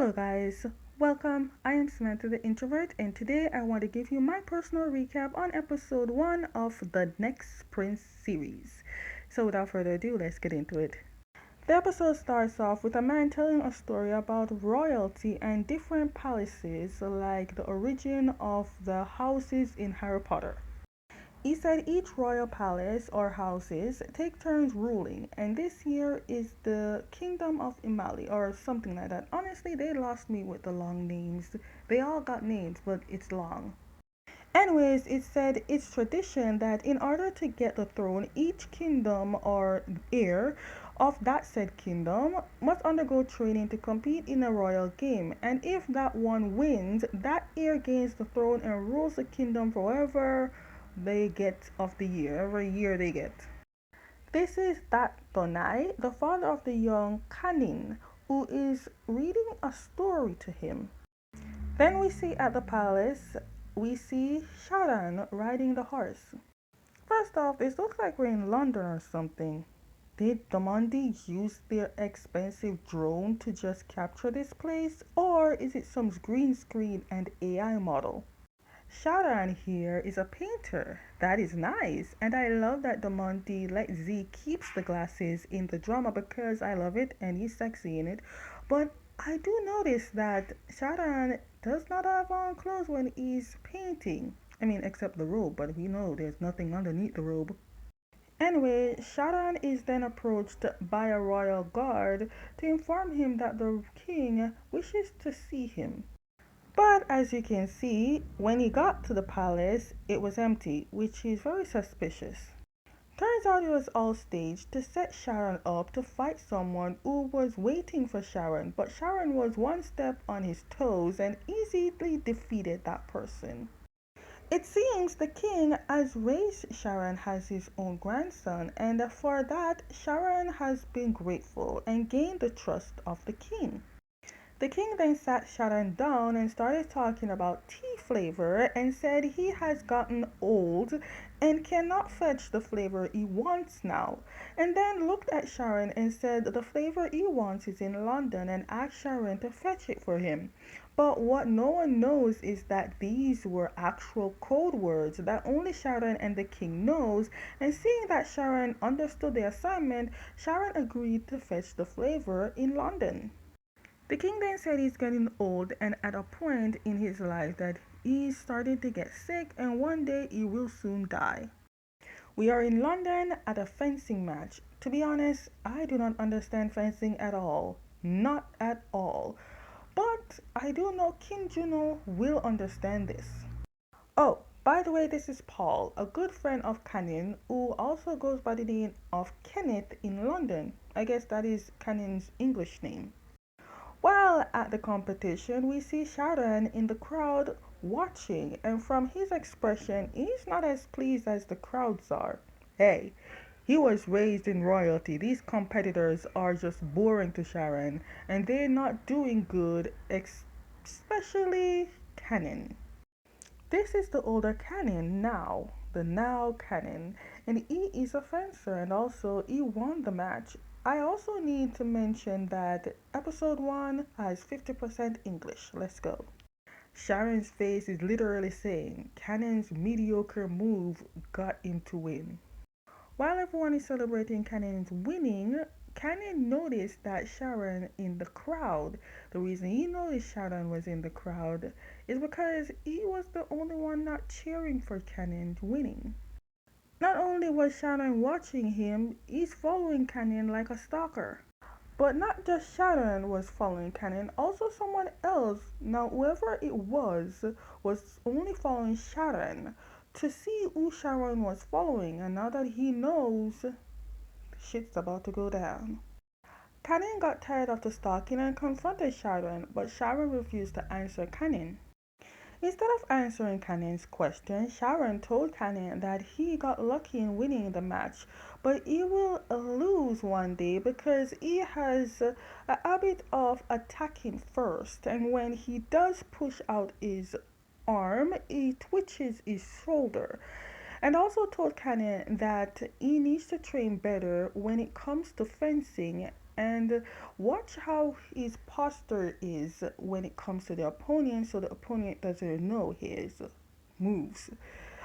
Hello guys, welcome. I am Samantha the Introvert, and today I want to give you my personal recap on episode 1 of the Next Prince series. So without further ado, let's get into it. The episode starts off with a man telling a story about royalty and different palaces, like the origin of the houses in Harry Potter. He said each royal palace or houses take turns ruling, and this year is the Kingdom of Imali or something like that. Honestly, they lost me with the long names. They all got names, but it's long. Anyways, it said it's tradition that in order to get the throne, each kingdom or heir of that said kingdom must undergo training to compete in a royal game. And if that one wins, that heir gains the throne and rules the kingdom forever they get of the year, every year they get. This is that Tonai, the father of the young Canin, who is reading a story to him. Then we see at the palace, we see Sharan riding the horse. First off, this looks like we're in London or something. Did Domandi use their expensive drone to just capture this place, or is it some green screen and AI model? Sharan here is a painter. That is nice. And I love that Damonte let Z keeps the glasses in the drama because I love it and he's sexy in it. But I do notice that Sharan does not have on clothes when he's painting. I mean, except the robe, but we know there's nothing underneath the robe. Anyway, Sharan is then approached by a royal guard to inform him that the king wishes to see him. But as you can see, when he got to the palace, it was empty, which is very suspicious. Turns out it was all staged to set Sharon up to fight someone who was waiting for Sharon, but Sharon was one step on his toes and easily defeated that person. It seems the king has raised Sharon as his own grandson, and for that, Sharon has been grateful and gained the trust of the king. The king then sat Sharon down and started talking about tea flavor and said he has gotten old and cannot fetch the flavor he wants now. And then looked at Sharon and said the flavor he wants is in London and asked Sharon to fetch it for him. But what no one knows is that these were actual code words that only Sharon and the king knows, and seeing that Sharon understood the assignment, Sharon agreed to fetch the flavor in London. The king then said he's getting old and at a point in his life that he's starting to get sick and one day he will soon die. We are in London at a fencing match. To be honest, I do not understand fencing at all. Not at all. But I do know King Juno will understand this. Oh, by the way, this is Paul, a good friend of Canon, who also goes by the name of Kenneth in London. I guess that is Canon's English name. While at the competition, we see Sharon in the crowd watching, and from his expression, he's not as pleased as the crowds are. Hey, he was raised in royalty. These competitors are just boring to Sharon, and they're not doing good, especially Canon. This is the older Canon now, the now Canon, and he is a fencer and also he won the match. I also need to mention that episode 1 has 50% English. Let's go. Sharon's face is literally saying Canon's mediocre move got him to win. While everyone is celebrating Canon's winning, Canon noticed that Sharon in the crowd. The reason he noticed Sharon was in the crowd is because he was the only one not cheering for Canon winning. Not only was Shannon watching him, he's following Canon like a stalker. But not just Shannon was following Canon, also someone else, now whoever it was only following Sharon to see who Sharon was following, and now that he knows, shit's about to go down. Canon got tired of the stalking and confronted Sharon, but Sharon refused to answer Canon. Instead of answering Canon's question, Sharon told Canon that he got lucky in winning the match, but he will lose one day because he has a habit of attacking first, and when he does push out his arm, he twitches his shoulder. And also told Canon that he needs to train better when it comes to fencing And watch how his posture is when it comes to the opponent, so the opponent doesn't know his moves.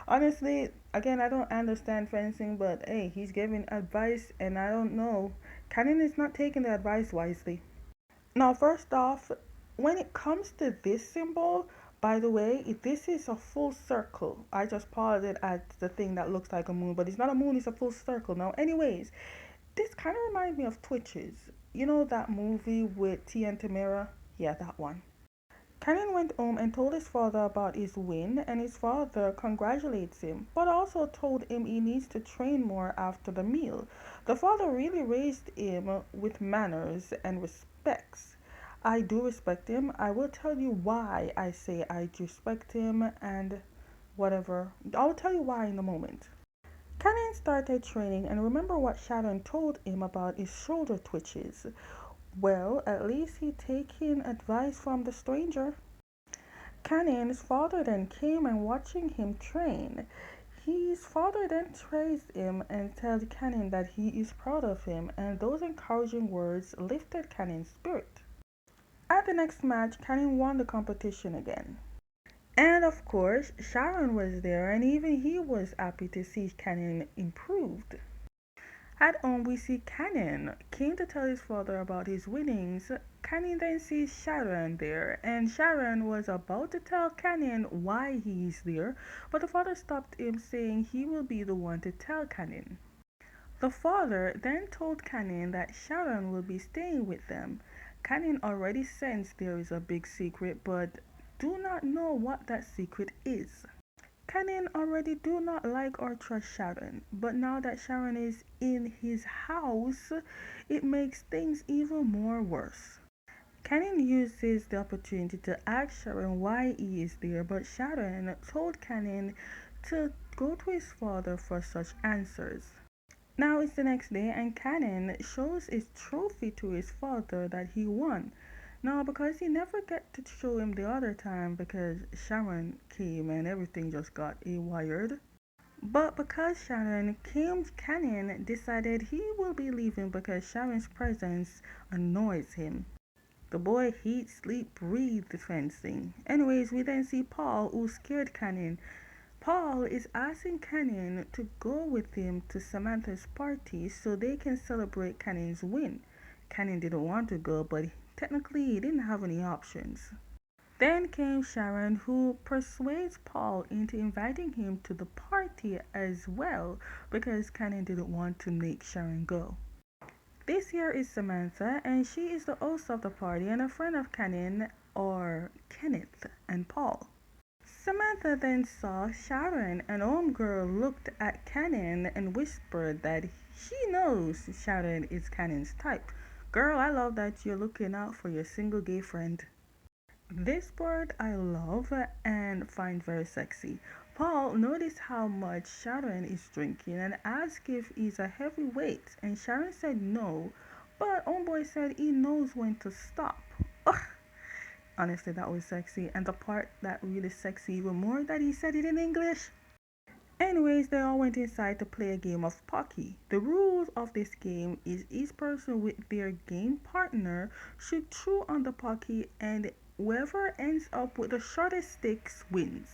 Honestly, again, I don't understand fencing, but hey, he's giving advice, and I don't know. Canon is not taking the advice wisely. Now, first off, when it comes to this symbol, by the way, if this is a full circle, I just paused it at the thing that looks like a moon, but it's not a moon, it's a full circle. Now, anyways, this kind of reminds me of Twitches. You know that movie with T and Tamara? Yeah, that one. Canon went home and told his father about his win, and his father congratulates him, but also told him he needs to train more after the meal. The father really raised him with manners and respects. I do respect him. I will tell you why I say I do respect him and whatever. I'll tell you why in a moment. Canon started training and remember what Sharon told him about his shoulder twitches. Well, at least he taking advice from the stranger. Cannon's father then came and watching him train. His father then praised him and told Cannon that he is proud of him, and those encouraging words lifted Cannon's spirit. At the next match, Cannon won the competition again. And of course, Sharon was there, and even he was happy to see Cannon improved. At home, we see Cannon came to tell his father about his winnings. Cannon then sees Sharon there, and Sharon was about to tell Cannon why he is there, but the father stopped him, saying he will be the one to tell Cannon. The father then told Cannon that Sharon will be staying with them. Cannon already sensed there is a big secret, but do not know what that secret is. Canon already do not like or trust Sharon, but now that Sharon is in his house, it makes things even more worse. Canon uses the opportunity to ask Sharon why he is there, but Sharon told Canon to go to his father for such answers. Now it's the next day, and Canon shows his trophy to his father that he won. Now, because he never get to show him the other time because Sharon came and everything just got wired. But because Sharon came, Canon decided he will be leaving because Sharon's presence annoys him. The boy eats, sleep, breathe the fencing. Anyways, we then see Paul, who scared Canon. Paul is asking Cannon to go with him to Samantha's party so they can celebrate Cannon's win. Cannon didn't want to go, but technically he didn't have any options. Then came Sharon, who persuades Paul into inviting him to the party as well because Cannon didn't want to make Sharon go. This here is Samantha, and she is the host of the party and a friend of Cannon, or Kenneth, and Paul. Samantha then saw Sharon, and homegirl looked at Cannon and whispered that she knows Sharon is Cannon's type. Girl, I love that you're looking out for your single gay friend. This part I love and find very sexy. Paul noticed how much Sharon is drinking and asked if he's a heavyweight, and Sharon said no, but homeboy said he knows when to stop. Ugh. Honestly, that was sexy, and the part that really sexy even more that he said it in English. Anyways, they all went inside to play a game of Pocky. The rules of this game is each person with their game partner should chew on the Pocky, and whoever ends up with the shortest sticks wins.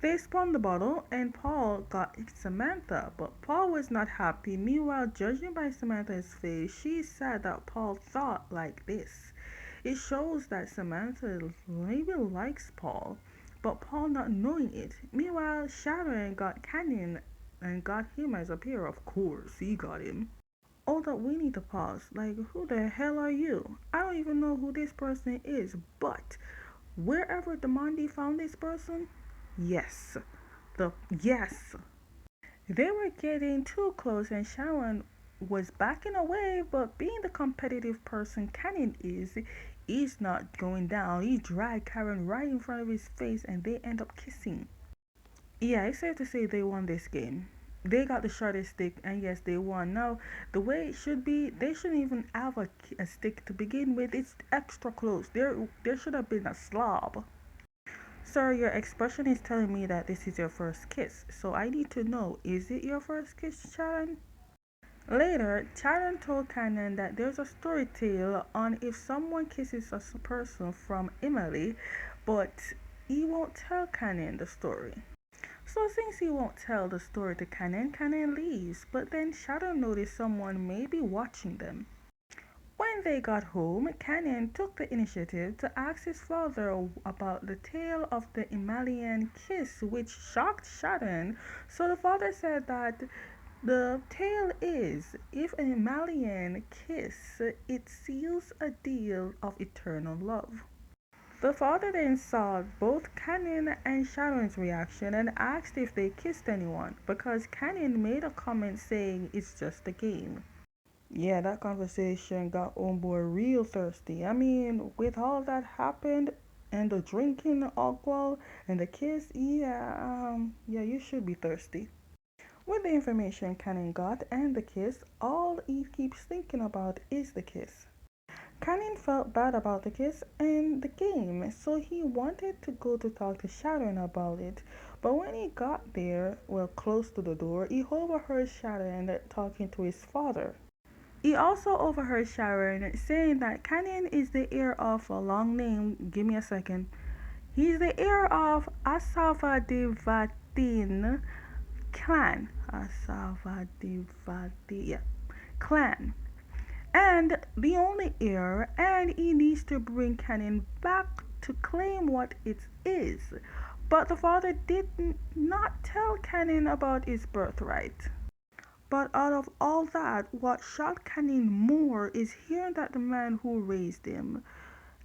They spun the bottle and Paul got Samantha, but Paul was not happy. Meanwhile, judging by Samantha's face, she said that Paul thought like this. It shows that Samantha maybe likes Paul, but Paul not knowing it. Meanwhile, Sharon got Canyon and got him as a peer. Of course, he got him. Hold up, we need to pause. Like, who the hell are you? I don't even know who this person is, but wherever Demandi found this person, yes. Yes. They were getting too close and Sharon was backing away, but being the competitive person Canyon is, he's not going down. He dragged Karen right in front of his face and they end up kissing. Yeah, it's safe to say they won this game. They got the shortest stick, and yes, they won. Now, the way it should be, they shouldn't even have a stick to begin with. It's extra close. There should have been a slob. Sir, your expression is telling me that this is your first kiss. So I need to know, is it your first kiss, Sharon? Later, Sharon told Canon that there's a story tale on if someone kisses a person from Emily, but he won't tell Canon the story. So since he won't tell the story to Canon, Canon leaves, but then Sharon noticed someone may be watching them. When they got home, Canon took the initiative to ask his father about the tale of the Emalian kiss, which shocked Sharon. So the father said that the tale is if an Emalian kiss, it seals a deal of eternal love. The father then saw both Canon and Sharon's reaction and asked if they kissed anyone because Canon made a comment saying it's just a game. Yeah, that conversation got Homeboy real thirsty. I mean, with all that happened and the drinking alcohol and the kiss, yeah, you should be thirsty. With the information Cannon got and the kiss, all he keeps thinking about is the kiss. Cannon felt bad about the kiss and the game, so he wanted to go to talk to Sharon about it. But when he got there, well, close to the door, he overheard Sharon talking to his father. He also overheard Sharon saying that Canyon is the heir of a long name. Give me a second. He's the heir of Asavadivatin clan. Asavadivati, yeah, clan. And the only heir, and he needs to bring Canyon back to claim what it is. But the father did not tell Canyon about his birthright. But out of all that, what shocked Canin more is hearing that the man who raised him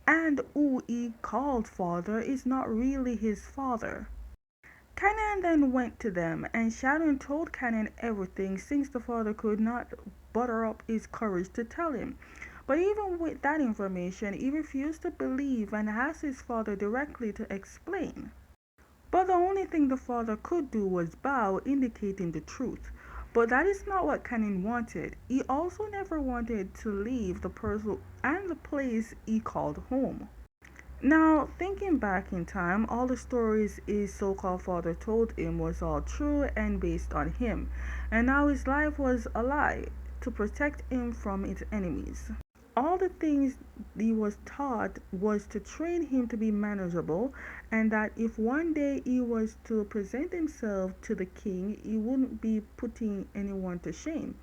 and who he called father is not really his father. Canan then went to them, and Sharon told Canan everything since the father could not butter up his courage to tell him. But even with that information, he refused to believe and asked his father directly to explain. But the only thing the father could do was bow, indicating the truth. But that is not what Canin wanted. He also never wanted to leave the person and the place he called home. Now, thinking back in time, all the stories his so called father told him was all true and based on him, and now his life was a lie to protect him from its enemies. All the things he was taught was to train him to be manageable, and that if one day he was to present himself to the king, he wouldn't be putting anyone to shame.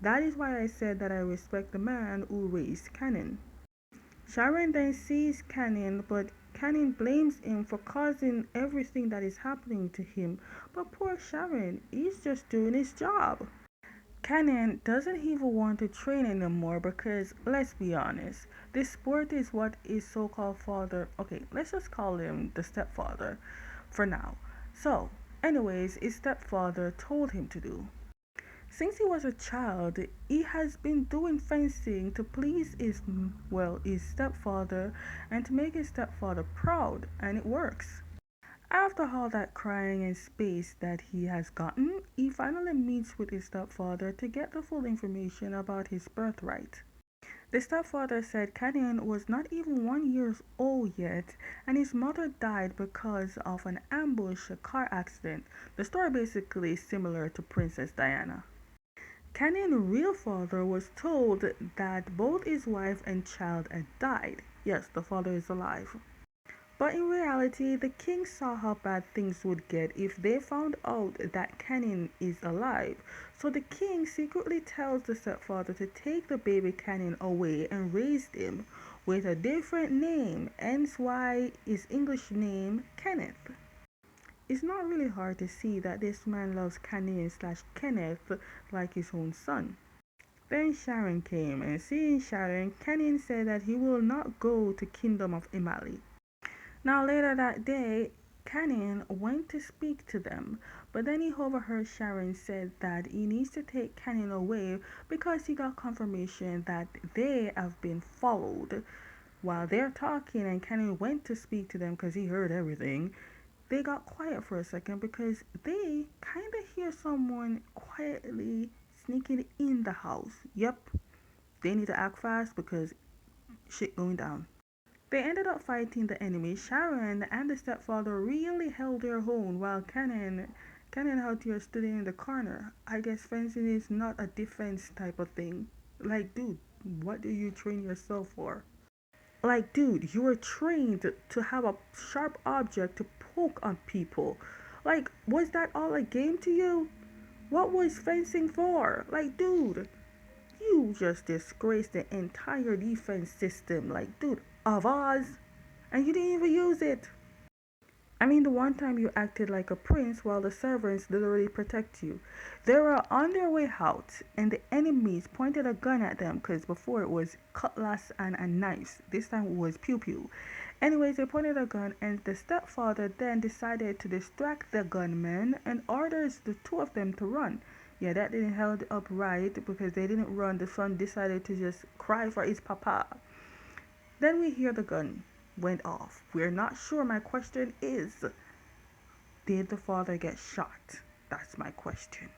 That is why I said that I respect the man who raised Canon. Sharon then sees Canon, but Canon blames him for causing everything that is happening to him. But poor Sharon, he's just doing his job. Canon doesn't even want to train anymore because, let's be honest, this sport is what his so called father, okay, let's just call him the stepfather for now. So, anyways, his stepfather told him to do. Since he was a child, he has been doing fencing to please his stepfather and to make his stepfather proud, and it works. After all that crying and space that he has gotten, he finally meets with his stepfather to get the full information about his birthright. The stepfather said Canyon was not even 1 year old yet, and his mother died because of an ambush car accident. The story basically is similar to Princess Diana. Canyon's real father was told that both his wife and child had died. Yes, the father is alive. But in reality, the king saw how bad things would get if they found out that Canyon is alive. So the king secretly tells the stepfather to take the baby Canyon away and raise him with a different name, hence why his English name Kenneth. It's not really hard to see that this man loves Canyon slash Kenneth like his own son. Then Sharon came, and seeing Sharon, Canyon said that he will not go to Kingdom of Imali. Now later that day, Canyon went to speak to them, but then he overheard Sharon said that he needs to take Canyon away because he got confirmation that they have been followed. While they're talking and Canyon went to speak to them because he heard everything, they got quiet for a second because they kind of hear someone quietly sneaking in the house. Yep, they need to act fast because shit going down. They ended up fighting the enemy. Sharon and the stepfather really held their own while Canon Canon out here studying in the corner. I guess fencing is not a defense type of thing. Like, dude, what do you train yourself for? Like, dude, you were trained to have a sharp object to poke on people. Like, was that all a game to you? What was fencing for? Like, dude, you just disgraced the entire defense system. Like, dude, of Oz, and you didn't even use it. I mean, the one time you acted like a prince while the servants literally protect you. They were on their way out, and the enemies pointed a gun at them because before it was cutlass and knives. This time it was pew pew. Anyways, they pointed a gun, and the stepfather then decided to distract the gunmen and orders the two of them to run. Yeah, that didn't hold up right because they didn't run. The son decided to just cry for his papa. Then we hear the gun went off. We're not sure. My question is, did the father get shot? That's my question.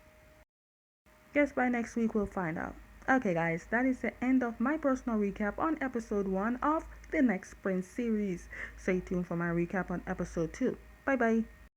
Guess by next week we'll find out. Okay, guys, that is the end of my personal recap on episode 1 of the Next Prince series. Stay tuned for my recap on episode 2. Bye bye.